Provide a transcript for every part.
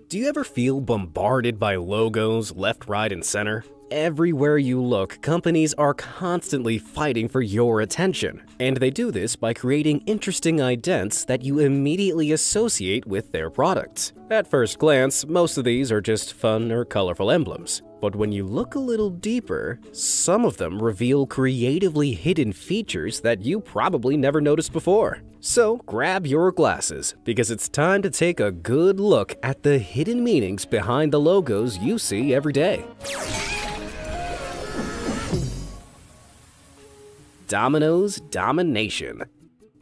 Do you ever feel bombarded by logos left, right, and center? Everywhere you look, companies are constantly fighting for your attention, and they do this by creating interesting idents that you immediately associate with their products. At first glance, most of these are just fun or colorful emblems. But when you look a little deeper, some of them reveal creatively hidden features that you probably never noticed before. So grab your glasses, because it's time to take a good look at the hidden meanings behind the logos you see every day. Domino's Domination.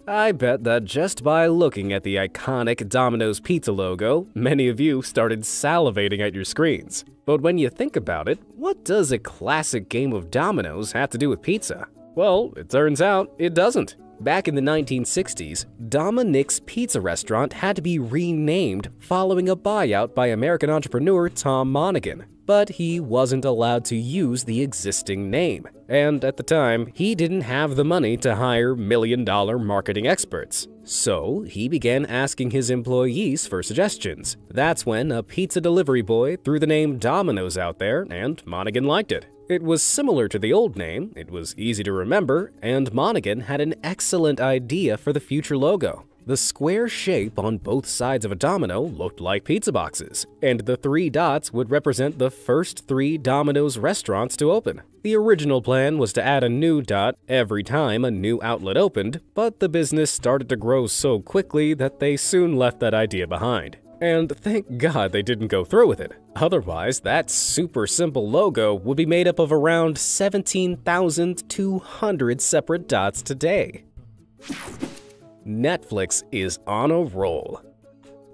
I bet that just by looking at the iconic Domino's pizza logo, many of you started salivating at your screens. But when you think about it, what does a classic game of dominoes have to do with pizza? Well, it turns out it doesn't. Back in the 1960s, Dominick's Pizza Restaurant had to be renamed following a buyout by American entrepreneur Tom Monaghan. But he wasn't allowed to use the existing name. And at the time, he didn't have the money to hire million-dollar marketing experts. So he began asking his employees for suggestions. That's when a pizza delivery boy threw the name Domino's out there, and Monaghan liked it. It was similar to the old name, it was easy to remember, and Monaghan had an excellent idea for the future logo. The square shape on both sides of a domino looked like pizza boxes, and the 3 dots would represent the first 3 Domino's restaurants to open. The original plan was to add a new dot every time a new outlet opened, but the business started to grow so quickly that they soon left that idea behind. And thank God they didn't go through with it. Otherwise, that super simple logo would be made up of around 17,200 separate dots today. Netflix is on a roll.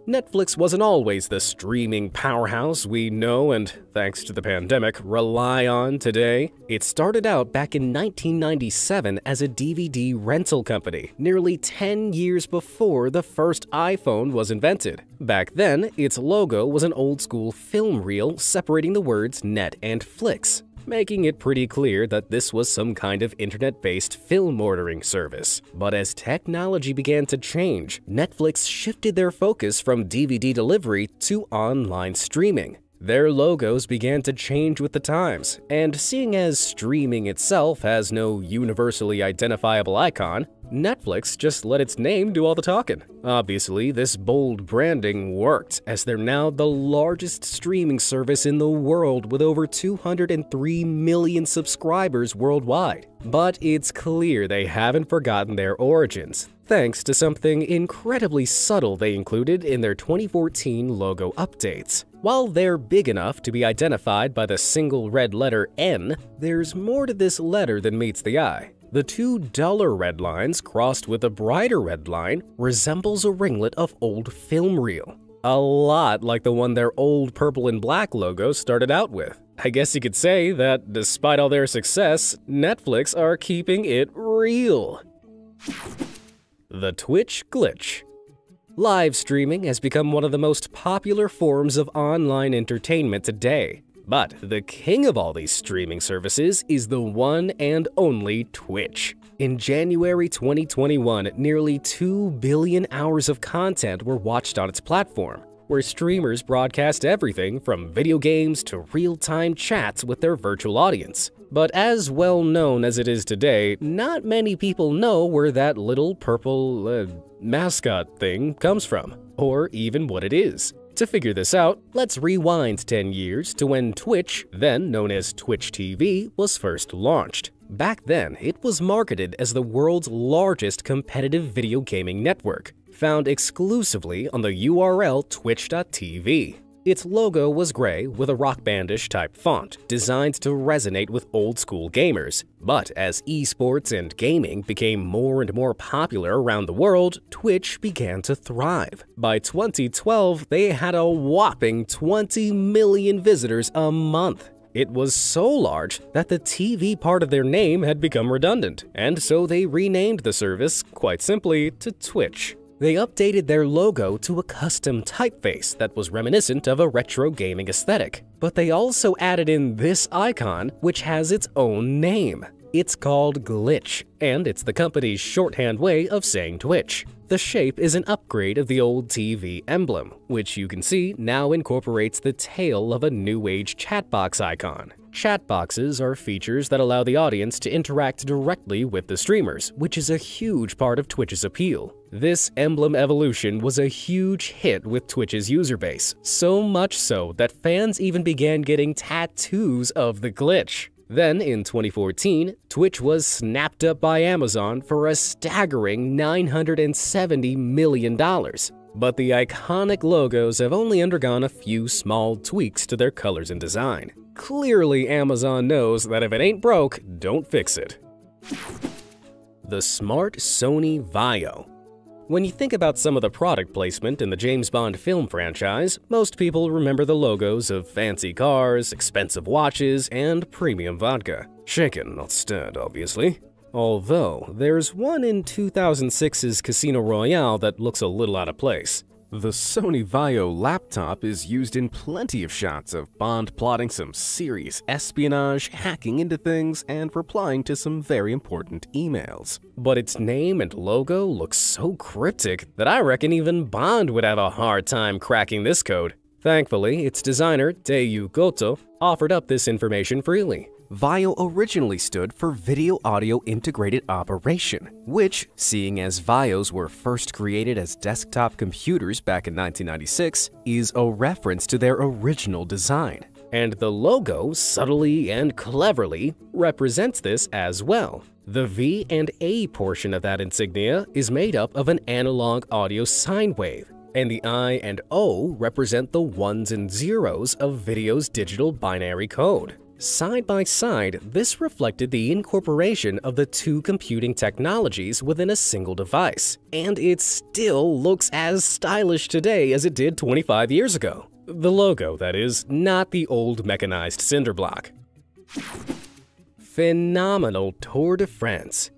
Netflix wasn't always the streaming powerhouse we know and, thanks to the pandemic, rely on today. It started out back in 1997 as a DVD rental company, nearly 10 years before the first iPhone was invented. Back then, its logo was an old-school film reel separating the words net and flicks, making it pretty clear that this was some kind of internet-based film ordering service. But as technology began to change, Netflix shifted their focus from DVD delivery to online streaming. Their logos began to change with the times, and seeing as streaming itself has no universally identifiable icon, Netflix just let its name do all the talking. Obviously, this bold branding worked, as they're now the largest streaming service in the world with over 203 million subscribers worldwide. But it's clear they haven't forgotten their origins, thanks to something incredibly subtle they included in their 2014 logo updates. While they're big enough to be identified by the single red letter N, there's more to this letter than meets the eye. The 2 duller red lines crossed with a brighter red line resembles a ringlet of old film reel. A lot like the one their old purple and black logo started out with. I guess you could say that despite all their success, Netflix are keeping it real. The Twitch Glitch. Live streaming has become one of the most popular forms of online entertainment today. But the king of all these streaming services is the one and only Twitch. In January 2021, nearly 2 billion hours of content were watched on its platform, where streamers broadcast everything from video games to real-time chats with their virtual audience. But as well known as it is today, not many people know where that little purple mascot thing comes from, or even what it is. To figure this out, let's rewind 10 years to when Twitch, then known as Twitch TV, was first launched. Back then, it was marketed as the world's largest competitive video gaming network, found exclusively on the URL twitch.tv. Its logo was gray with a Rock Bandish type font, designed to resonate with old-school gamers. But as esports and gaming became more and more popular around the world, Twitch began to thrive. By 2012, they had a whopping 20 million visitors a month. It was so large that the TV part of their name had become redundant, and so they renamed the service, quite simply, to Twitch. They updated their logo to a custom typeface that was reminiscent of a retro gaming aesthetic, but they also added in this icon, which has its own name. It's called Glitch, and it's the company's shorthand way of saying Twitch. The shape is an upgrade of the old TV emblem, which you can see now incorporates the tail of a new age chatbox icon. Chatboxes are features that allow the audience to interact directly with the streamers, which is a huge part of Twitch's appeal. This emblem evolution was a huge hit with Twitch's user base, so much so that fans even began getting tattoos of the glitch. Then, in 2014, Twitch was snapped up by Amazon for a staggering $970 million. But the iconic logos have only undergone a few small tweaks to their colors and design. Clearly, Amazon knows that if it ain't broke, don't fix it. The smart Sony Vaio. When you think about some of the product placement in the James Bond film franchise, most people remember the logos of fancy cars, expensive watches, and premium vodka. Shaken, not stirred, obviously. Although, there's one in 2006's Casino Royale that looks a little out of place. The Sony Vaio laptop is used in plenty of shots of Bond plotting some serious espionage, hacking into things, and replying to some very important emails. But its name and logo look so cryptic that I reckon even Bond would have a hard time cracking this code. Thankfully, its designer, Teiyu Goto, offered up this information freely. Vaio originally stood for Video Audio Integrated Operation, which, seeing as Vaios were first created as desktop computers back in 1996, is a reference to their original design. And the logo, subtly and cleverly, represents this as well. The V and A portion of that insignia is made up of an analog audio sine wave, and the I and O represent the ones and zeros of video's digital binary code. Side by side, this reflected the incorporation of the two computing technologies within a single device, and it still looks as stylish today as it did 25 years ago. The logo, that is, not the old mechanized cinder block. Phenomenal Tour de France.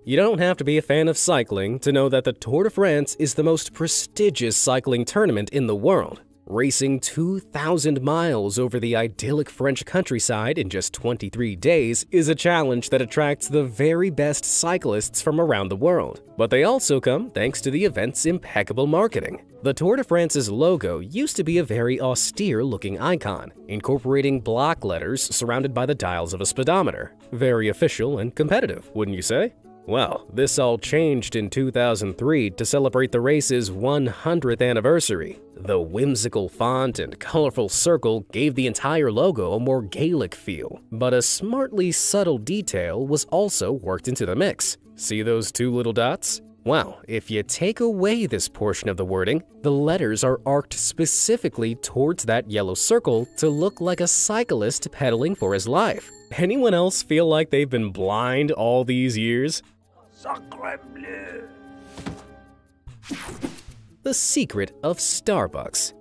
You don't have to be a fan of cycling to know that the Tour de France is the most prestigious cycling tournament in the world. Racing 2,000 miles over the idyllic French countryside in just 23 days is a challenge that attracts the very best cyclists from around the world. But they also come thanks to the event's impeccable marketing. The Tour de France's logo used to be a very austere-looking icon, incorporating block letters surrounded by the dials of a speedometer. Very official and competitive, wouldn't you say? Well, this all changed in 2003 to celebrate the race's 100th anniversary. The whimsical font and colorful circle gave the entire logo a more Gaelic feel, but a smartly subtle detail was also worked into the mix. See those two little dots? Well, if you take away this portion of the wording, the letters are arced specifically towards that yellow circle to look like a cyclist pedaling for his life. Anyone else feel like they've been blind all these years? Sacre bleu. The secret of Starbucks.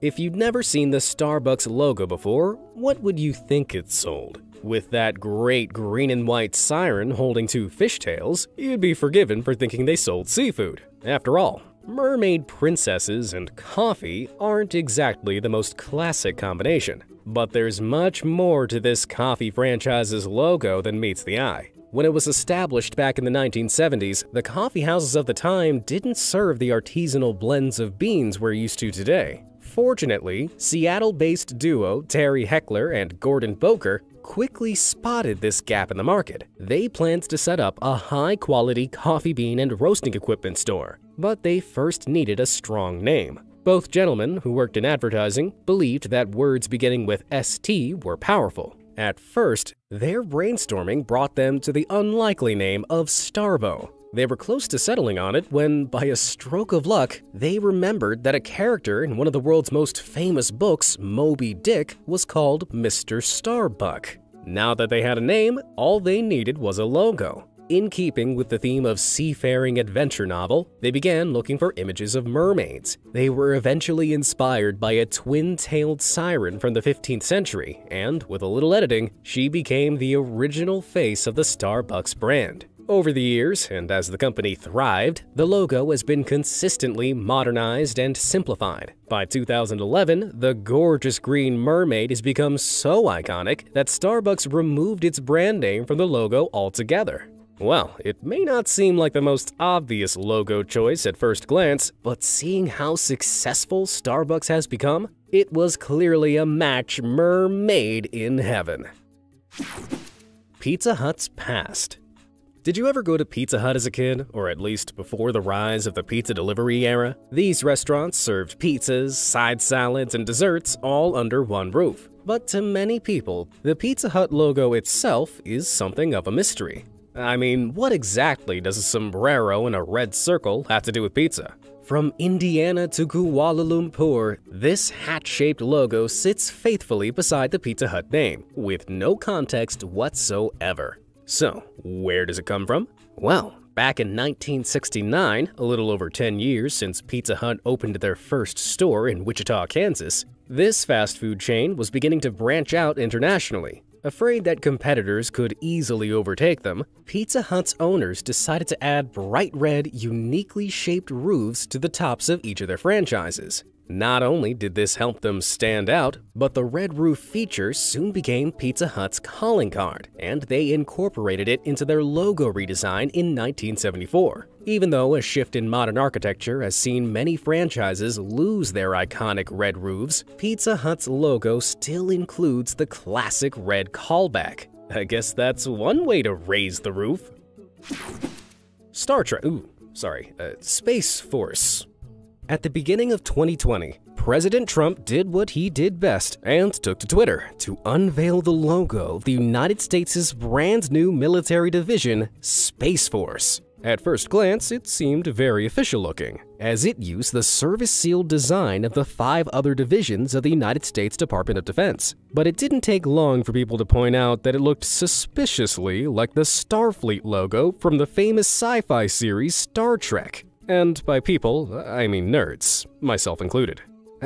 If you've never seen the Starbucks logo before, what would you think it sold? With that great green and white siren holding two fishtails, you'd be forgiven for thinking they sold seafood. After all, mermaid princesses and coffee aren't exactly the most classic combination. But there's much more to this coffee franchise's logo than meets the eye. When it was established back in the 1970s, the coffee houses of the time didn't serve the artisanal blends of beans we're used to today. Fortunately, Seattle-based duo Terry Heckler and Gordon Boker quickly spotted this gap in the market. They planned to set up a high-quality coffee bean and roasting equipment store, but they first needed a strong name. Both gentlemen, who worked in advertising, believed that words beginning with ST were powerful. At first, their brainstorming brought them to the unlikely name of Starbo. They were close to settling on it when, by a stroke of luck, they remembered that a character in one of the world's most famous books, Moby Dick, was called Mr. Starbuck. Now that they had a name, all they needed was a logo. In keeping with the theme of seafaring adventure novel, they began looking for images of mermaids. They were eventually inspired by a twin-tailed siren from the 15th century, and with a little editing, she became the original face of the Starbucks brand. Over the years, and as the company thrived, the logo has been consistently modernized and simplified. By 2011, the gorgeous green mermaid has become so iconic that Starbucks removed its brand name from the logo altogether. Well, it may not seem like the most obvious logo choice at first glance, but seeing how successful Starbucks has become, it was clearly a match mermaid in heaven. Pizza Hut's past. Did you ever go to Pizza Hut as a kid, or at least before the rise of the pizza delivery era? These restaurants served pizzas, side salads, and desserts all under one roof. But to many people, the Pizza Hut logo itself is something of a mystery. I mean, what exactly does a sombrero and a red circle have to do with pizza? From Indiana to Kuala Lumpur, this hat-shaped logo sits faithfully beside the Pizza Hut name, with no context whatsoever. So, where does it come from? Well, back in 1969, a little over 10 years since Pizza Hut opened their first store in Wichita, Kansas, this fast food chain was beginning to branch out internationally. Afraid that competitors could easily overtake them, Pizza Hut's owners decided to add bright red, uniquely shaped roofs to the tops of each of their franchises. Not only did this help them stand out, but the red roof feature soon became Pizza Hut's calling card, and they incorporated it into their logo redesign in 1974. Even though a shift in modern architecture has seen many franchises lose their iconic red roofs, Pizza Hut's logo still includes the classic red callback. I guess that's one way to raise the roof. Space Force. At the beginning of 2020, President Trump did what he did best and took to Twitter to unveil the logo of the United States' brand new military division, Space Force. At first glance, it seemed very official looking, as it used the service-sealed design of the 5 other divisions of the United States Department of Defense. But it didn't take long for people to point out that it looked suspiciously like the Starfleet logo from the famous sci-fi series Star Trek. And by people, I mean nerds, myself included.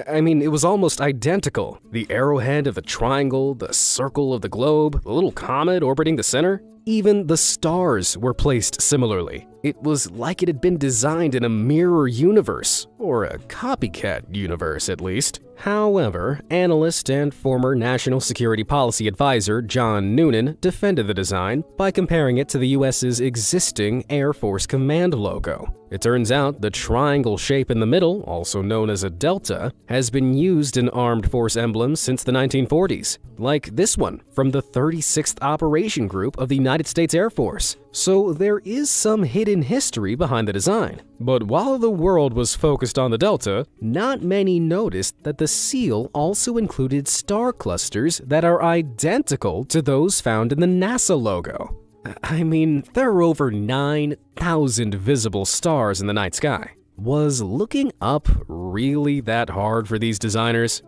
I mean, it was almost identical. The arrowhead of the triangle, the circle of the globe, the little comet orbiting the center. Even the stars were placed similarly. It was like it had been designed in a mirror universe, or a copycat universe at least. However, analyst and former National Security Policy Advisor John Noonan defended the design by comparing it to the US's existing Air Force Command logo. It turns out the triangle shape in the middle, also known as a delta, has been used in armed force emblems since the 1940s, like this one from the 36th Operation Group of the United States Air Force. So there is some hidden history behind the design. But while the world was focused on the delta, not many noticed that the seal also included star clusters that are identical to those found in the NASA logo. I mean, there are over 9,000 visible stars in the night sky. Was looking up really that hard for these designers?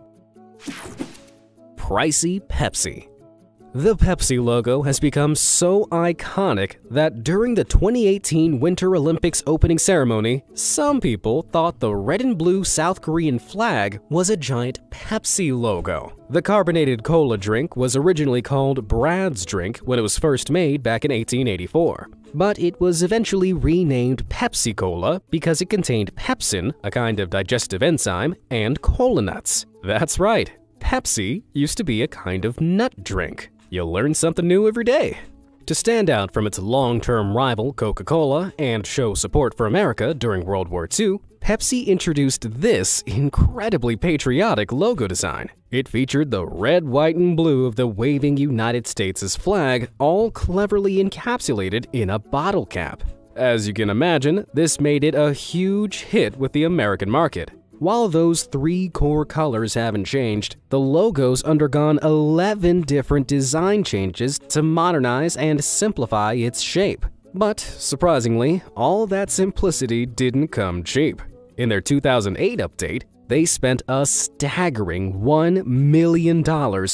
Pricey Pepsi. The Pepsi logo has become so iconic that during the 2018 Winter Olympics opening ceremony, some people thought the red and blue South Korean flag was a giant Pepsi logo. The carbonated cola drink was originally called Brad's Drink when it was first made back in 1884. But it was eventually renamed Pepsi Cola because it contained pepsin, a kind of digestive enzyme, and cola nuts. That's right, Pepsi used to be a kind of nut drink. You learn something new every day. To stand out from its long-term rival Coca-Cola and show support for America during World War II, Pepsi introduced this incredibly patriotic logo design. It featured the red, white, and blue of the waving United States' flag, all cleverly encapsulated in a bottle cap. As you can imagine, this made it a huge hit with the American market. While those 3 core colors haven't changed, the logo's undergone 11 different design changes to modernize and simplify its shape. But, surprisingly, all that simplicity didn't come cheap. In their 2008 update, they spent a staggering $1 million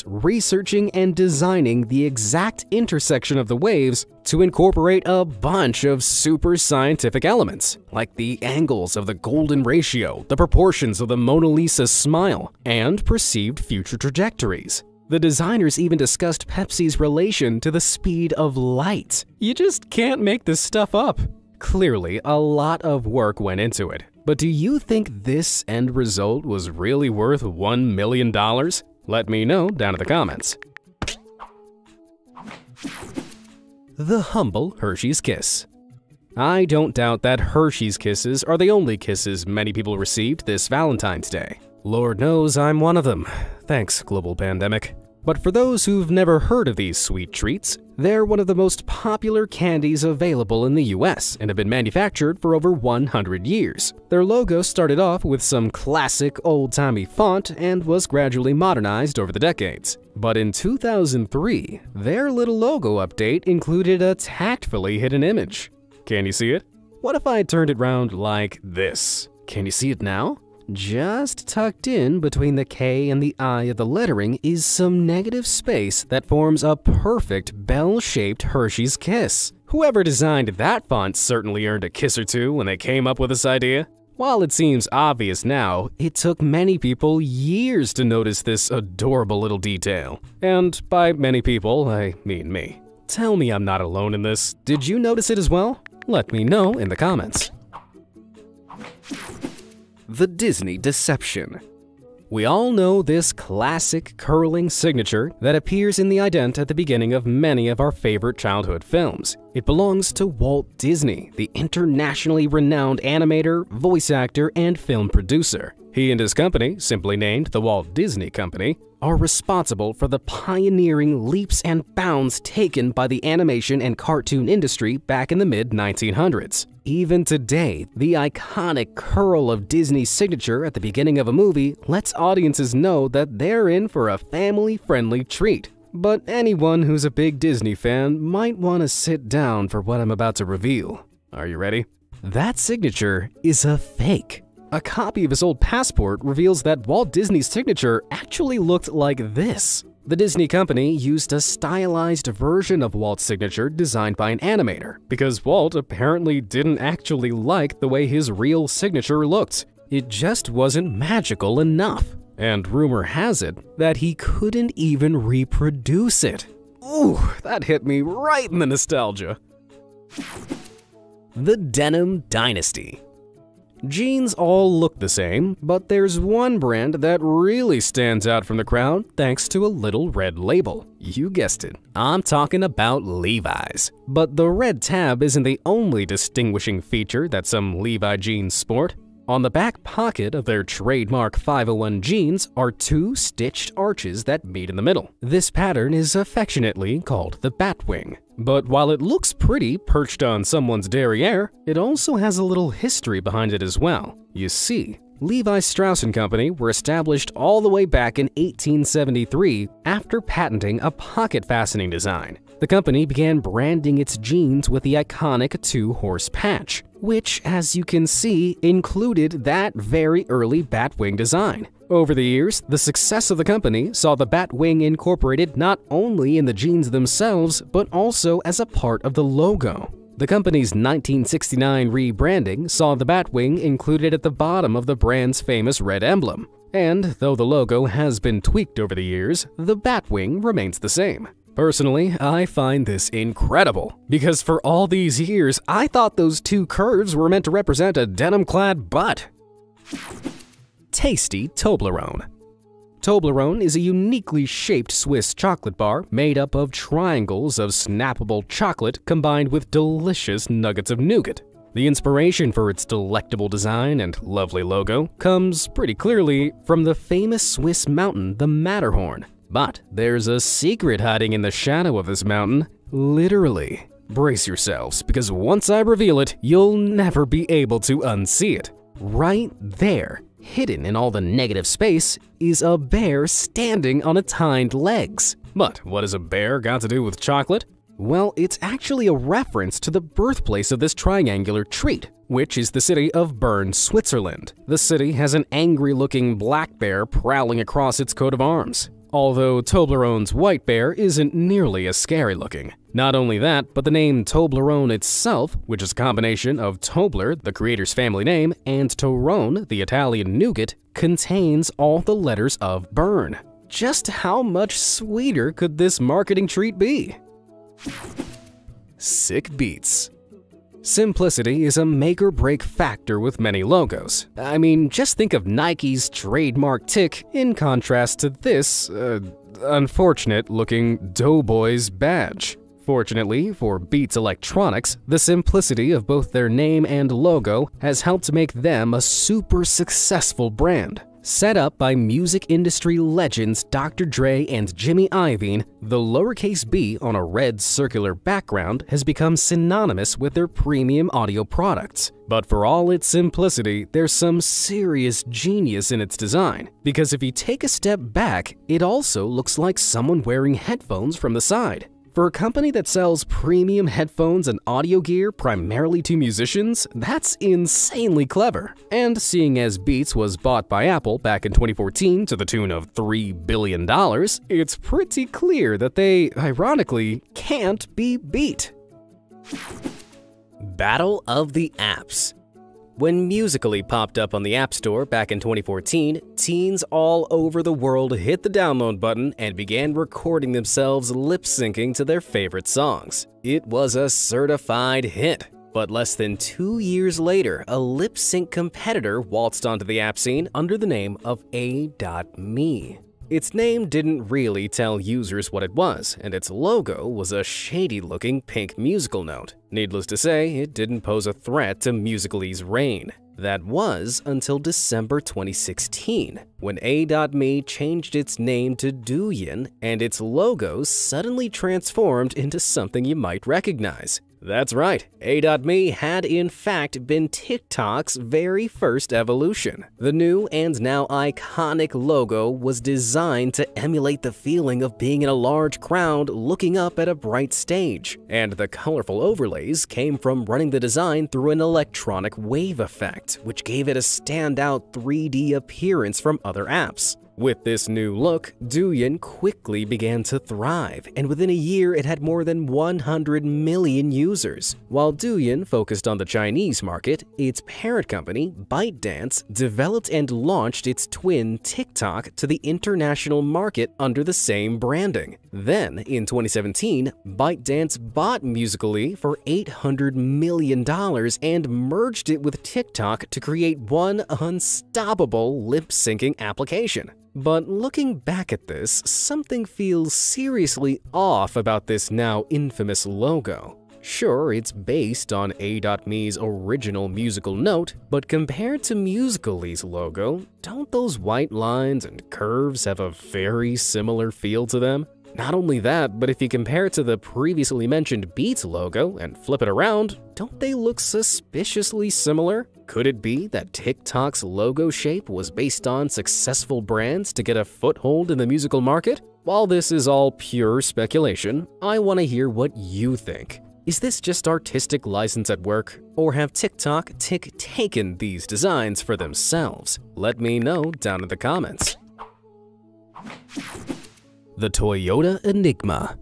researching and designing the exact intersection of the waves to incorporate a bunch of super scientific elements, like the angles of the golden ratio, the proportions of the Mona Lisa's smile, and perceived future trajectories. The designers even discussed Pepsi's relation to the speed of light. You just can't make this stuff up. Clearly, a lot of work went into it. But do you think this end result was really worth $1 million? Let me know down in the comments. The humble Hershey's Kiss. I don't doubt that Hershey's Kisses are the only kisses many people received this Valentine's Day. Lord knows I'm one of them. Thanks, global pandemic. But for those who've never heard of these sweet treats, they're one of the most popular candies available in the US and have been manufactured for over 100 years. Their logo started off with some classic old-timey font and was gradually modernized over the decades. But in 2003, their little logo update included a tactfully hidden image. Can you see it? What if I turned it round like this? Can you see it now? Just tucked in between the K and the I of the lettering is some negative space that forms a perfect bell-shaped Hershey's Kiss. Whoever designed that font certainly earned a kiss or two when they came up with this idea. While it seems obvious now, it took many people years to notice this adorable little detail. And by many people, I mean me. Tell me I'm not alone in this. Did you notice it as well? Let me know in the comments. The Disney Deception. We all know this classic curling signature that appears in the ident at the beginning of many of our favorite childhood films. It belongs to Walt Disney, the internationally renowned animator, voice actor, and film producer. He and his company, simply named the Walt Disney Company, are responsible for the pioneering leaps and bounds taken by the animation and cartoon industry back in the mid-1900s. Even today, the iconic curl of Disney's signature at the beginning of a movie lets audiences know that they're in for a family-friendly treat. But anyone who's a big Disney fan might want to sit down for what I'm about to reveal. Are you ready? That signature is a fake. A copy of his old passport reveals that Walt Disney's signature actually looked like this. The Disney Company used a stylized version of Walt's signature designed by an animator, because Walt apparently didn't actually like the way his real signature looked. It just wasn't magical enough. And rumor has it that he couldn't even reproduce it. Ooh, that hit me right in the nostalgia. The Denim Dynasty. Jeans all look the same, but there's one brand that really stands out from the crowd thanks to a little red label. You guessed it, I'm talking about Levi's. But the red tab isn't the only distinguishing feature that some Levi jeans sport. On the back pocket of their trademark 501 jeans are two stitched arches that meet in the middle. This pattern is affectionately called the Batwing. But while it looks pretty perched on someone's derriere, it also has a little history behind it as well. You see, Levi Strauss & Company were established all the way back in 1873 after patenting a pocket fastening design. The company began branding its jeans with the iconic two-horse patch, which, as you can see, included that very early Batwing design. Over the years, the success of the company saw the Batwing incorporated not only in the jeans themselves, but also as a part of the logo. The company's 1969 rebranding saw the Batwing included at the bottom of the brand's famous red emblem. And though the logo has been tweaked over the years, the Batwing remains the same. Personally, I find this incredible, because for all these years, I thought those two curves were meant to represent a denim-clad butt. Tasty Toblerone. Toblerone is a uniquely shaped Swiss chocolate bar made up of triangles of snappable chocolate combined with delicious nuggets of nougat. The inspiration for its delectable design and lovely logo comes pretty clearly from the famous Swiss mountain, the Matterhorn. But there's a secret hiding in the shadow of this mountain, literally. Brace yourselves, because once I reveal it, you'll never be able to unsee it. Right there, hidden in all the negative space, is a bear standing on its hind legs. But what has a bear got to do with chocolate? Well, it's actually a reference to the birthplace of this triangular treat, which is the city of Bern, Switzerland. The city has an angry-looking black bear prowling across its coat of arms. Although Toblerone's white bear isn't nearly as scary looking. Not only that, but the name Toblerone itself, which is a combination of Tobler, the creator's family name, and Torrone, the Italian nougat, contains all the letters of Bern. just how much sweeter could this marketing treat be? Sick beats. Simplicity is a make-or-break factor with many logos. I mean, just think of Nike's trademark tick in contrast to this, unfortunate-looking Doughboy's badge. Fortunately for Beats Electronics, the simplicity of both their name and logo has helped make them a super successful brand. Set up by music industry legends Dr. Dre and Jimmy Iovine, the lowercase b on a red circular background has become synonymous with their premium audio products. But for all its simplicity, there's some serious genius in its design, because if you take a step back, it also looks like someone wearing headphones from the side. For a company that sells premium headphones and audio gear primarily to musicians, that's insanely clever. And seeing as Beats was bought by Apple back in 2014 to the tune of $3 billion, it's pretty clear that they, ironically, can't be beat. Battle of the Apps. When Musical.ly popped up on the App Store back in 2014, teens all over the world hit the download button and began recording themselves lip-syncing to their favorite songs. It was a certified hit. But less than 2 years later, a lip-sync competitor waltzed onto the app scene under the name of A.me. Its name didn't really tell users what it was, and its logo was a shady-looking pink musical note. Needless to say, it didn't pose a threat to Musical.ly's reign. That was until December 2016, when A.me changed its name to Douyin, and its logo suddenly transformed into something you might recognize. That's right, A.me had in fact been TikTok's very first evolution. The new and now iconic logo was designed to emulate the feeling of being in a large crowd looking up at a bright stage, and the colorful overlays came from running the design through an electronic wave effect, which gave it a standout 3D appearance from other apps. With this new look, Douyin quickly began to thrive, and within a year it had more than 100 million users. While Douyin focused on the Chinese market, its parent company, ByteDance, developed and launched its twin TikTok to the international market under the same branding. Then, in 2017, ByteDance bought Musical.ly for $800 million and merged it with TikTok to create one unstoppable lip-syncing application. But looking back at this, something feels seriously off about this now infamous logo. Sure, it's based on A.me's original musical note, but compared to Musical.ly's logo, don't those white lines and curves have a very similar feel to them? Not only that, but if you compare it to the previously mentioned Beats logo and flip it around, don't they look suspiciously similar? Could it be that TikTok's logo shape was based on successful brands to get a foothold in the musical market? While this is all pure speculation, I want to hear what you think. Is this just artistic license at work, or have TikTok taken these designs for themselves? Let me know down in the comments. The Toyota Enigma.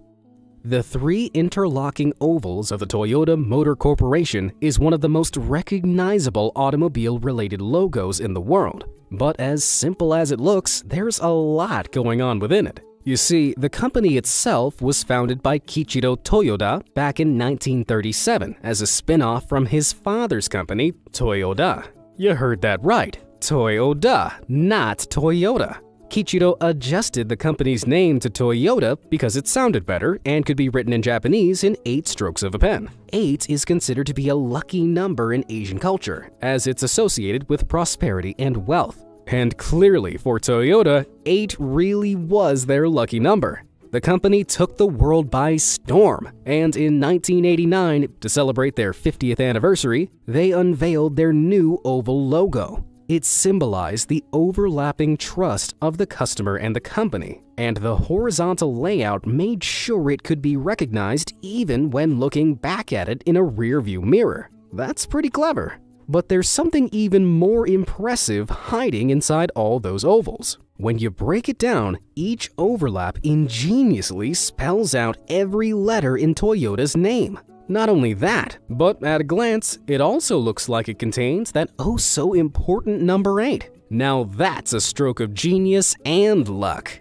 The three interlocking ovals of the Toyota Motor Corporation is one of the most recognizable automobile-related logos in the world. But as simple as it looks, there's a lot going on within it. You see, the company itself was founded by Kiichiro Toyoda back in 1937 as a spin-off from his father's company, Toyoda. You heard that right, Toyoda, not Toyota. Kiichiro adjusted the company's name to Toyota because it sounded better and could be written in Japanese in 8 strokes of a pen. 8 is considered to be a lucky number in Asian culture, as it's associated with prosperity and wealth. And clearly for Toyota, 8 really was their lucky number. The company took the world by storm, and in 1989, to celebrate their 50th anniversary, they unveiled their new oval logo. It symbolized the overlapping trust of the customer and the company, and the horizontal layout made sure it could be recognized even when looking back at it in a rearview mirror. That's pretty clever. But there's something even more impressive hiding inside all those ovals. When you break it down, each overlap ingeniously spells out every letter in Toyota's name. Not only that, but at a glance, it also looks like it contains that oh-so-important number 8. Now that's a stroke of genius and luck.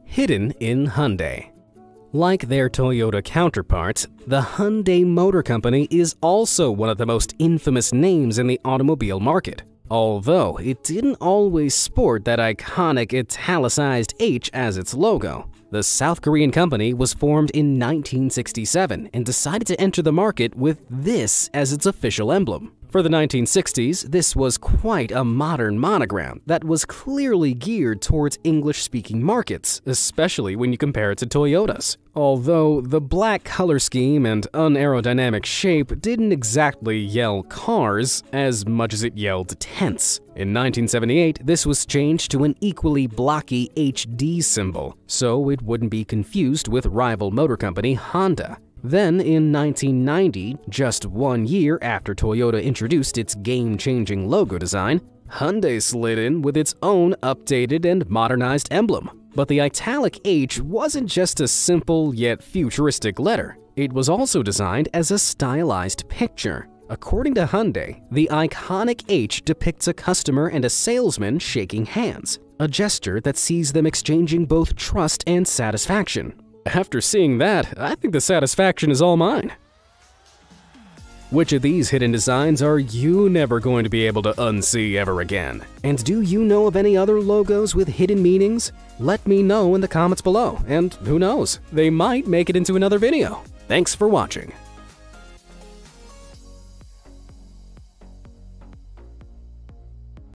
Hidden in Hyundai. Like their Toyota counterparts, the Hyundai Motor Company is also one of the most infamous names in the automobile market. Although it didn't always sport that iconic italicized H as its logo. The South Korean company was formed in 1967 and decided to enter the market with this as its official emblem. For the 1960s, this was quite a modern monogram that was clearly geared towards English-speaking markets, especially when you compare it to Toyota's. Although the black color scheme and unaerodynamic shape didn't exactly yell cars as much as it yelled tents. In 1978, this was changed to an equally blocky HD symbol, so it wouldn't be confused with rival motor company Honda. Then, in 1990, just 1 year after Toyota introduced its game-changing logo design, Hyundai slid in with its own updated and modernized emblem. But the italic H wasn't just a simple yet futuristic letter. It was also designed as a stylized picture. According to Hyundai, the iconic H depicts a customer and a salesman shaking hands, a gesture that sees them exchanging both trust and satisfaction. After seeing that, I think the satisfaction is all mine. Which of these hidden designs are you never going to be able to unsee ever again? And do you know of any other logos with hidden meanings? Let me know in the comments below, and who knows, they might make it into another video. Thanks for watching.